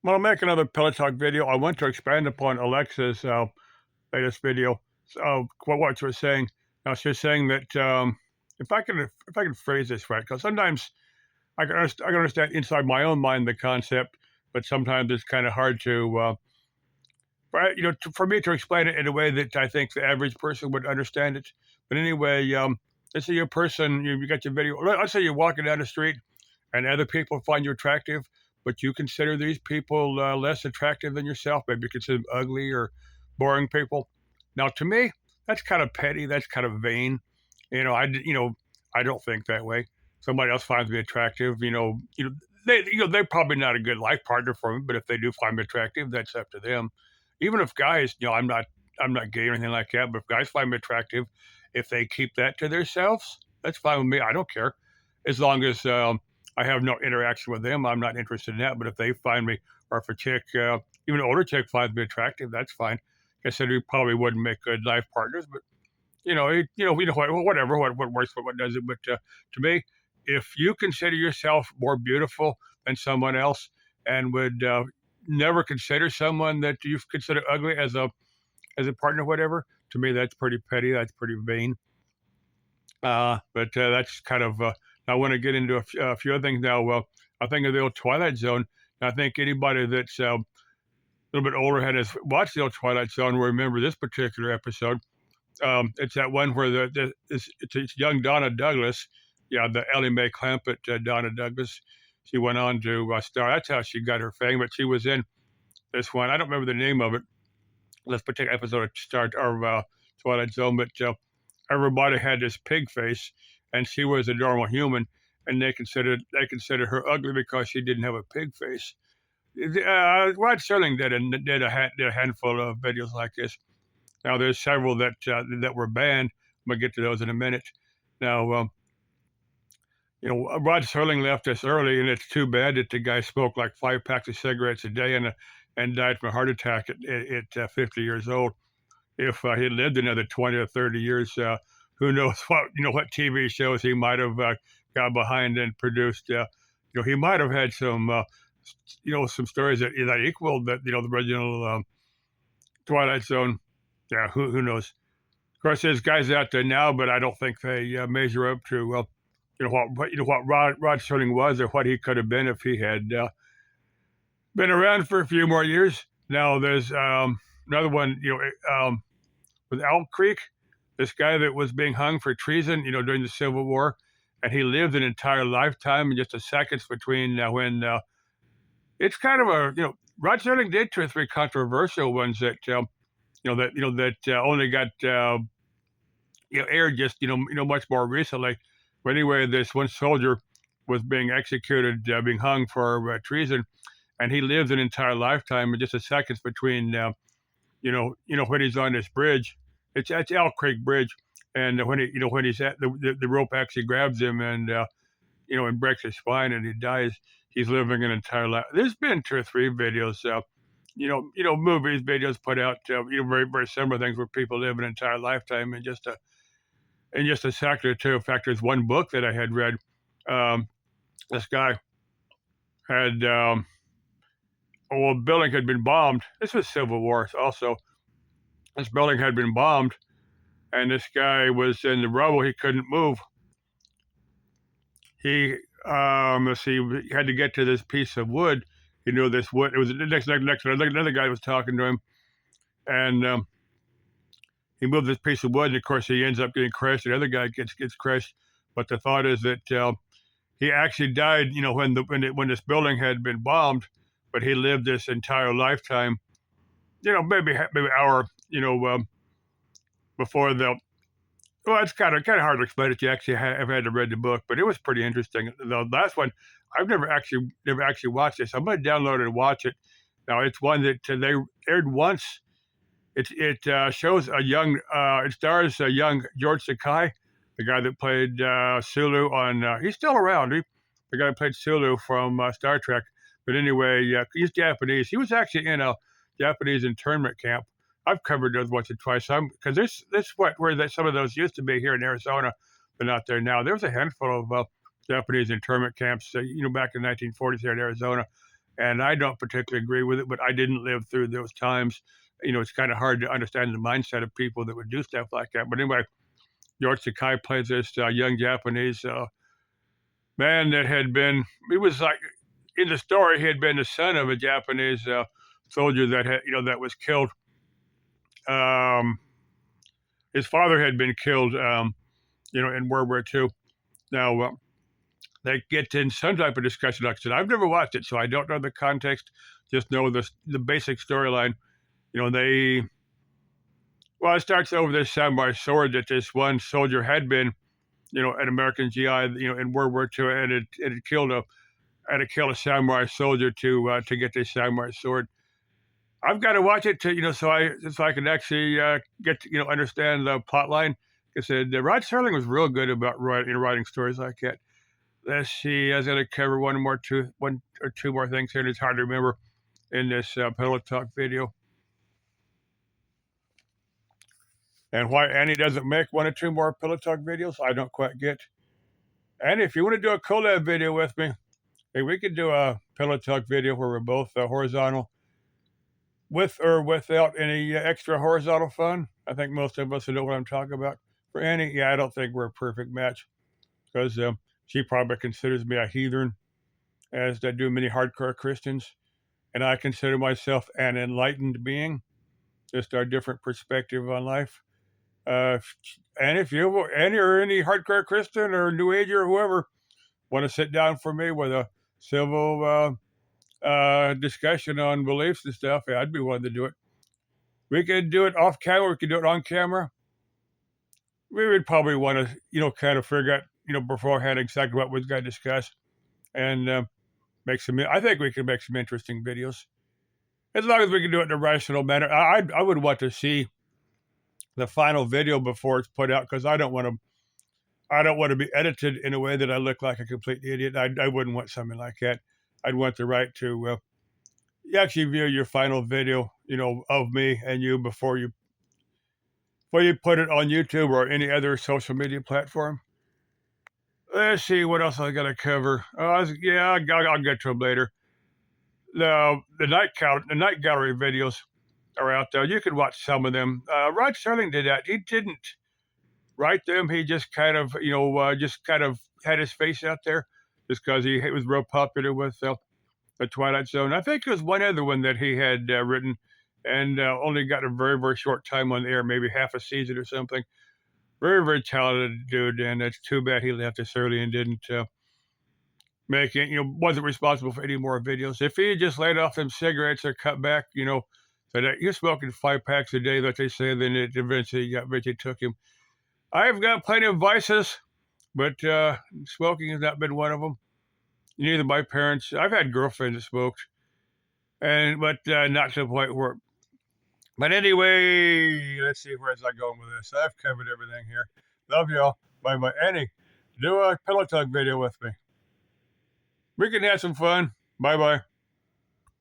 Well, I'll make another Pillow Talk video. I want to expand upon Alexa's latest video. So, what she was saying. Now, she was saying that if I can phrase this right, because sometimes I can understand inside my own mind the concept, but sometimes it's kind of hard to, for me to explain it in a way that I think the average person would understand it. But anyway, let's say you're a person, you got your video. Let's say you're walking down the street and other people find you attractive, but you consider these people less attractive than yourself. Maybe you consider them ugly or boring people. Now, to me, that's kind of petty. That's kind of vain. I don't think that way. Somebody else finds me attractive. They're probably not a good life partner for me, but if they do find me attractive, that's up to them. Even if guys, I'm not gay or anything like that, but if guys find me attractive, if they keep that to themselves, that's fine with me. I don't care, as long as I have no interaction with them. I'm not interested in that. But if they find me, or if a chick, even an older chick, finds me attractive, that's fine. I said we probably wouldn't make good life partners, but whatever, what works, what doesn't. But to me, if you consider yourself more beautiful than someone else, and would never consider someone that you consider ugly as a partner, whatever, to me that's pretty petty. That's pretty vain. But that's kind of. I want to get into a few other things now. Well, I think of the old Twilight Zone. And I think anybody that's a little bit older had watched the old Twilight Zone will remember this particular episode. It's that one where it's young Donna Douglas, yeah, the Ellie Mae Clampett Donna Douglas. She went on to star. That's how she got her fame. But she was in this one. I don't remember the name of it. This particular episode of Twilight Zone, but everybody had this pig face, and she was a normal human, and they considered her ugly because she didn't have a pig face. Rod Serling did a handful of videos like this. Now there's several that were banned. I'm gonna get to those in a minute. Now, Rod Serling left us early, and it's too bad that the guy smoked like 5 packs of cigarettes a day and died from a heart attack at 50 years old. If he lived another 20 or 30 years, who knows what TV shows he might have got behind and produced. He might have had some stories that equaled the original Twilight Zone. Yeah, who knows? Of course, there's guys out there now, but I don't think they measure up to what Rod Serling was, or what he could have been if he had been around for a few more years. Now there's another one, with Owl Creek, this guy that was being hung for treason, during the Civil War, and he lived an entire lifetime in just the seconds between when it's kind of Rod Serling did 2 or 3 controversial ones that only got aired just much more recently. But anyway, this one soldier was being executed, being hung for treason, and he lived an entire lifetime in just the seconds between when he's on this bridge. It's Elk Creek Bridge, and when he's at the rope actually grabs him and breaks his spine and he dies. He's living an entire life. There's been 2 or 3 videos, movies, videos put out, very very similar things where people live an entire lifetime in just a second or two. In fact, there's one book that I had read. This guy had a building had been bombed. This was Civil War also. This building had been bombed, and this guy was in the rubble. He couldn't move. He he had to get to this piece of wood. He knew this wood. It was next another guy was talking to him, and he moved this piece of wood, and of course he ends up getting crushed. The other guy gets crushed. But the thought is that he actually died, when this building had been bombed, but he lived this entire lifetime, maybe an hour, before the. Well, it's kind of hard to explain it. You actually have had to read the book, but it was pretty interesting. The last one, I've never actually watched this. I'm going to download it and watch it. Now it's one that they aired once. It shows it stars a young George Takei, the guy that played Sulu on. He's still around. The guy that played Sulu from Star Trek. But anyway, he's Japanese. He was actually in a Japanese internment camp. I've covered those once or twice. Because where some of those used to be here in Arizona, but not there now. There was a handful of Japanese internment camps, back in the 1940s here in Arizona. and I don't particularly agree with it, but I didn't live through those times. It's kind of hard to understand the mindset of people that would do stuff like that. But anyway, George Takei plays this young Japanese man that had been, he was like, in the story, he had been the son of a Japanese soldier that had, that was killed. Um, his father had been killed, in World War II. Now, they get in some type of discussion. Like I said, I've never watched it, so I don't know the context. Just know the basic storyline. They well, it starts over this samurai sword that this one soldier had been, an American GI, in World War II, and it had killed a samurai soldier to get this samurai sword. I've got to watch it so I can actually get to, understand the plot line. I said Rod Serling was real good about writing stories like that. Let's see. I was going to cover one or two more things here. And it's hard to remember in this Pillow Talk video. And why Annie doesn't make one or two more Pillow Talk videos, I don't quite get. Annie, if you want to do a collab video with me, hey, we could do a Pillow Talk video where we're both horizontal, with or without any extra horizontal fun. I think most of us know what I'm talking about. For Annie, yeah, I don't think we're a perfect match because she probably considers me a heathen, as do many hardcore Christians. And I consider myself an enlightened being, just our different perspective on life. Uh, and if you, Annie, or any hardcore Christian or New Ager or whoever, want to sit down for me with a civil discussion on beliefs and stuff, yeah, I'd be willing to do it. We could do it off camera. We could do it on camera. We would probably want to, kind of figure out, beforehand exactly what we're going to discuss, and make some. I think we could make some interesting videos as long as we can do it in a rational manner. I would want to see the final video before it's put out because I don't want to. I don't want to be edited in a way that I look like a complete idiot. I wouldn't want something like that. I'd want the right to you actually view your final video, of me and you before you put it on YouTube or any other social media platform. Let's see what else I got to cover. Yeah, I'll get to them later. The night gallery videos are out there. You can watch some of them. Rod Serling did that. He didn't write them. He just kind of, had his face out there, just because he was real popular with the Twilight Zone. I think there's one other one that he had written, and only got a very, very short time on the air, maybe half a season or something. Very, very talented dude, and it's too bad he left us early and didn't make it, wasn't responsible for any more videos. If he had just laid off them cigarettes or cut back, so that you're smoking 5 packs a day, that they say, then it eventually took him. I've got plenty of vices, but smoking has not been one of them. Neither my parents. I've had girlfriends that smoked, but not to the point where. But anyway, let's see, where's I going with this? I've covered everything here. Love y'all. Bye bye. Annie, do a Pillow Talk video with me. We can have some fun. Bye bye.